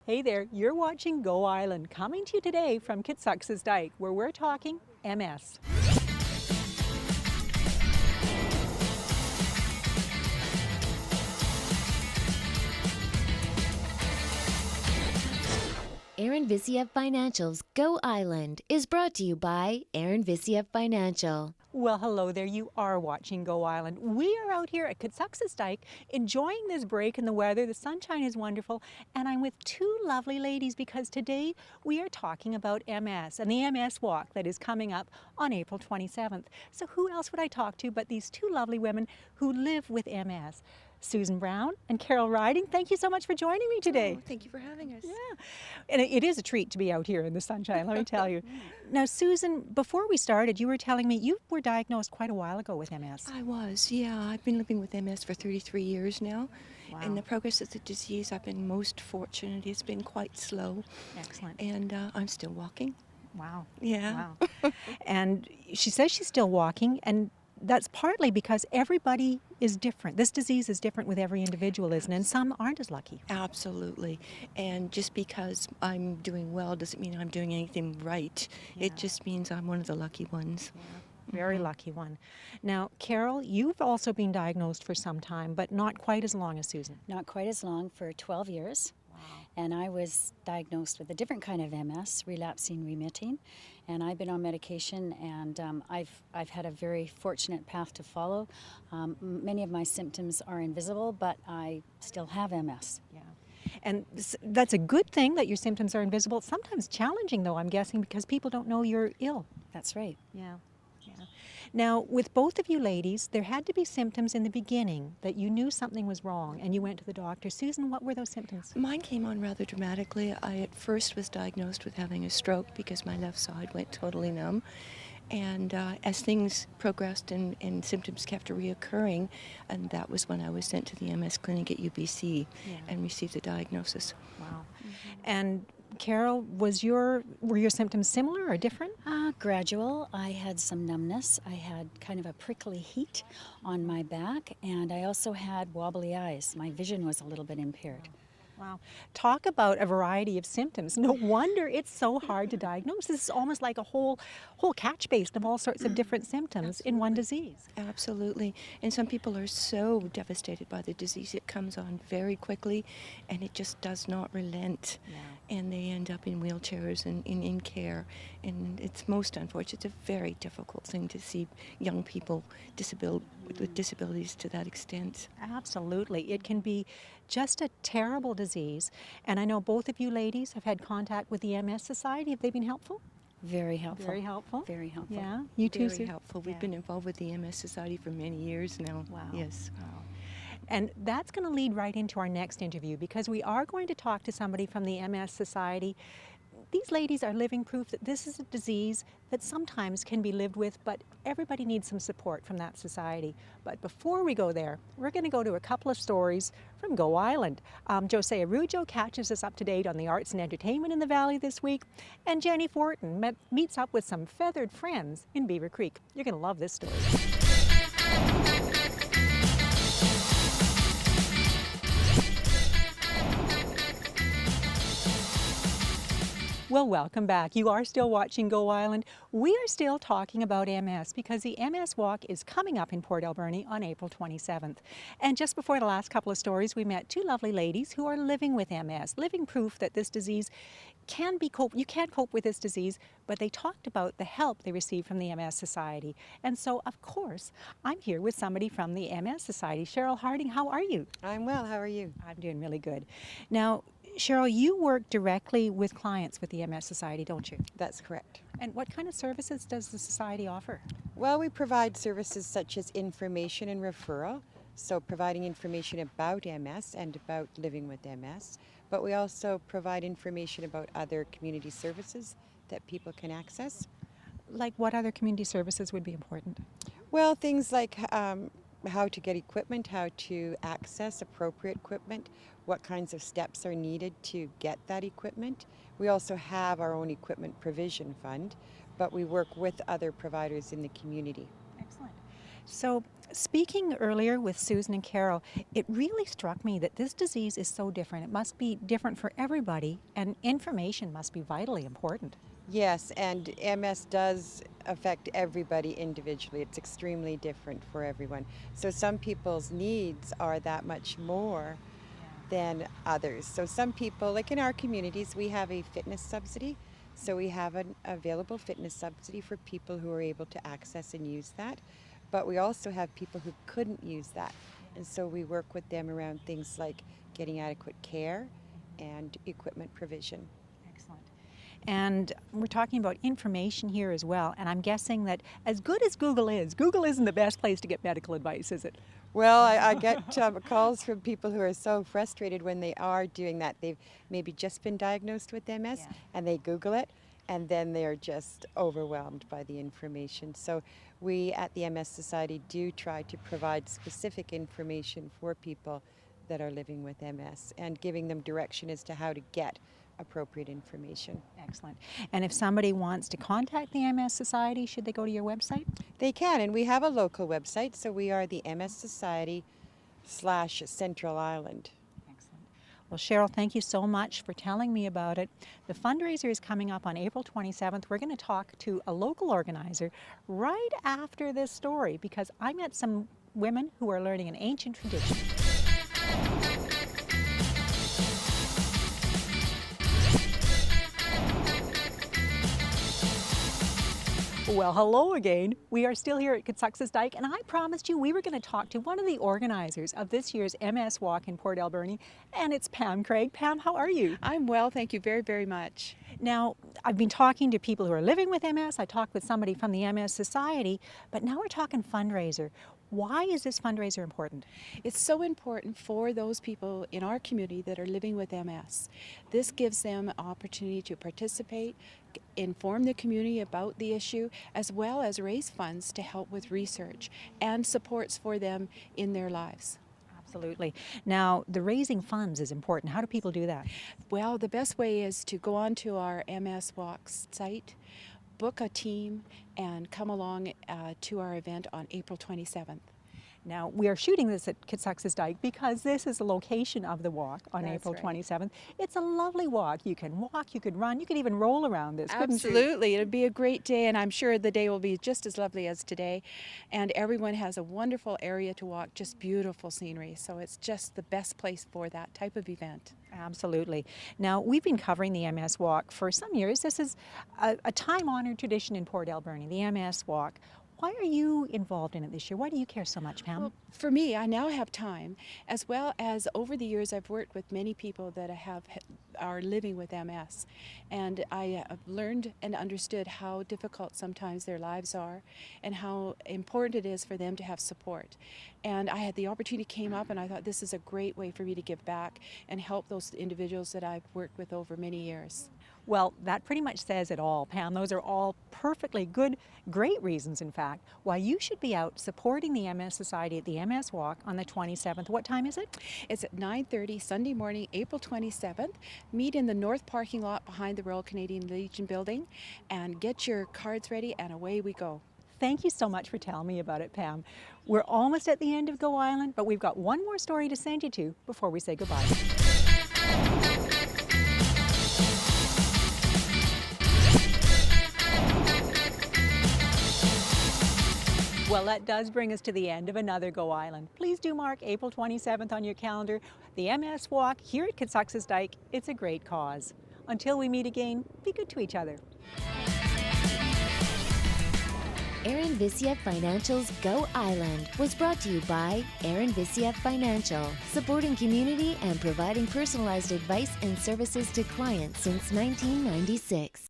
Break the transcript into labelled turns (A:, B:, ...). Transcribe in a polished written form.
A: Hey there, you're watching Go Island, coming to you today from Kitsux's Dyke, where we're talking MS.
B: Aaron Visiev Financial's Go Island is brought to you by Aaron Visiev Financial.
A: Well, hello there, you are watching Go Island. We are out here at Kitsux's Dyke enjoying this break in the weather. The sunshine is wonderful, and I'm with two lovely ladies because today we are talking about MS and the MS Walk that is coming up on April 27th. So who else would I talk to but these two lovely women who live with MS? Susan Brown and Carol Riding, thank you so much for joining me today.
C: Oh, thank you for having us.
A: Yeah, and it is a treat to be out here in the sunshine, let me tell you. Now, Susan, before we started, you were telling me you were diagnosed quite a while ago with MS.
C: I was, yeah. I've been living with MS for 33 years now.
A: Wow.
C: And the progress of the disease, I've been most fortunate. It's been quite slow.
A: Excellent.
C: And I'm still walking.
A: Wow.
C: Yeah.
A: Wow. And she says she's still walking, and that's partly because everybody is different. This disease is different with every individual, isn't it? And some aren't as lucky.
C: Absolutely. And just because I'm doing well doesn't mean I'm doing anything right.
A: Yeah.
C: It just means I'm one of the lucky ones.
A: Yeah. Very lucky one. Now, Carol, you've also been diagnosed for some time, but not quite as long as Susan.
D: Not quite as long, for 12 years.
A: Wow.
D: And I was diagnosed with a different kind of MS, relapsing remitting. And I've been on medication, and I've had a very fortunate path to follow. Many of my symptoms are invisible, but I still have MS.
A: Yeah. And that's a good thing that your symptoms are invisible. It's sometimes challenging, though, I'm guessing, because people don't know you're ill.
D: That's right.
A: Yeah. Yeah. Now, with both of you ladies, there had to be symptoms in the beginning that you knew something was wrong and you went to the doctor. Susan, what were those symptoms?
C: Mine came on rather dramatically. I at first was diagnosed with having a stroke because my left side went totally numb. And as things progressed and symptoms kept reoccurring, and that was when I was sent to the MS clinic at UBC and received the diagnosis.
A: Wow. And Carol, were your symptoms similar or different?
D: Gradual. I had some numbness. I had kind of a prickly heat on my back, and I also had wobbly eyes. My vision was a little bit impaired.
A: Wow. Talk about a variety of symptoms. No wonder it's so hard to diagnose. This is almost like a whole catch base of all sorts of different symptoms in one disease.
C: Absolutely. And some people are so devastated by the disease. It comes on very quickly, and it just does not relent.
A: Yeah.
C: And they end up in wheelchairs and in care. And it's most unfortunate. It's a very difficult thing to see young people with disabilities to that extent.
A: Absolutely. It can be just a terrible disease. And I know both of you ladies have had contact with the MS Society. Have they been helpful?
D: Very helpful.
A: Very helpful.
D: Very helpful.
A: Yeah. You too,
C: Very
A: Sue?
C: helpful. We've
A: Yeah.
C: been involved with the MS Society for many years now.
A: Wow.
C: Yes.
A: Wow. And that's going to lead right into our next interview because we are going to talk to somebody from the MS Society. These ladies are living proof that this is a disease that sometimes can be lived with, but everybody needs some support from that society. But before we go there, we're going to go to a couple of stories from Go Island. Jose Araujo catches us up to date on the arts and entertainment in the Valley this week, and Jenny Fortin meets up with some feathered friends in Beaver Creek. You're going to love this story. Well, welcome back. You are still watching Go Island. We are still talking about MS because the MS Walk is coming up in Port Alberni on April 27th. And just before the last couple of stories, we met two lovely ladies who are living with MS, living proof that this disease can be coped. You can't cope with this disease, but they talked about the help they received from the MS Society. And so, of course, I'm here with somebody from the MS Society. Cheryl Harding, how are you?
E: I'm well. How are you?
A: I'm doing really good. Now, Cheryl, you work directly with clients with the MS Society, don't you?
E: That's correct.
A: And what kind of services does the Society offer?
E: Well, we provide services such as information and referral, so providing information about MS and about living with MS, but we also provide information about other community services that people can access.
A: Like what other community services would be important?
E: Well, things like how to get equipment, how to access appropriate equipment, what kinds of steps are needed to get that equipment. We also have our own equipment provision fund, but we work with other providers in the community.
A: Excellent. So Speaking earlier with Susan and Carol, it really struck me that this disease is so different. It must be different for everybody, and information must be vitally important.
E: Yes, and MS does affect everybody individually. It's extremely different for everyone. So some people's needs are that much more than others. So some people, like in our communities, we have a fitness subsidy. So we have an available fitness subsidy for people who are able to access and use that. But we also have people who couldn't use that. And so we work with them around things like getting adequate care and equipment provision.
A: Excellent. And we're talking about information here as well. And I'm guessing that as good as Google is, Google isn't the best place to get medical advice, is it?
E: Well, I get calls from people who are so frustrated when they are doing that. They've maybe just been diagnosed with MS and they Google it, and then they're just overwhelmed by the information. So we at the MS Society do try to provide specific information for people that are living with MS and giving them direction as to how to get appropriate information.
A: Excellent. And if somebody wants to contact the MS Society, should they go to your website?
E: They can, and we have a local website, so we are the MS Society /Central Island.
A: Excellent. Well, Cheryl, thank you so much for telling me about it. The fundraiser is coming up on April 27th. We're going to talk to a local organizer right after this story because I met some women who are learning an ancient tradition. Well, hello again. We are still here at Kitsuxas Dyke, and I promised you we were going to talk to one of the organizers of this year's MS Walk in Port Alberni, and it's Pam Craig. Pam, how are you?
F: I'm well, thank you very, very much.
A: Now, I've been talking to people who are living with MS. I talked with somebody from the MS Society, but now we're talking fundraiser. Why is this fundraiser important?
F: It's so important for those people in our community that are living with MS. This gives them an opportunity to participate, inform the community about the issue, as well as raise funds to help with research and supports for them in their lives.
A: Absolutely. Now, the raising funds is important. How do people do that?
F: Well, the best way is to go on to our MS Walks site, book a team, and come along to our event on April 27th.
A: Now, we are shooting this at Kitsuxas Dyke because this is the location of the walk on
F: That's
A: April
F: right.
A: 27th. It's a lovely walk. You can walk, you could run, you could even roll around this, couldn't you?
F: Absolutely. It'll be a great day, and I'm sure the day will be just as lovely as today. And everyone has a wonderful area to walk, just beautiful scenery. So it's just the best place for that type of event.
A: Absolutely. Now, we've been covering the MS Walk for some years. This is a time-honored tradition in Port Alberni, the MS Walk. Why are you involved in it this year? Why do you care so much, Pam?
F: Well, for me, I now have time, as well as over the years I've worked with many people that are living with MS, and I have learned and understood how difficult sometimes their lives are and how important it is for them to have support. And I had the opportunity came up, and I thought this is a great way for me to give back and help those individuals that I've worked with over many years.
A: Well, that pretty much says it all, Pam. Those are all perfectly good, great reasons, in fact, why you should be out supporting the MS Society at the MS Walk on the 27th. What time is it?
F: It's at 9:30 Sunday morning, April 27th. Meet in the north parking lot behind the Royal Canadian Legion building and get your cards ready, and away we go.
A: Thank you so much for telling me about it, Pam. We're almost at the end of Go Island, but we've got one more story to send you to before we say goodbye. Well, that does bring us to the end of another Go Island. Please do mark April 27th on your calendar. The MS Walk here at Kitsuxas Dyke. It's a great cause. Until we meet again, be good to each other.
B: Aaron Visiev Financial's Go Island was brought to you by Aaron Visiev Financial, supporting community and providing personalized advice and services to clients since 1996.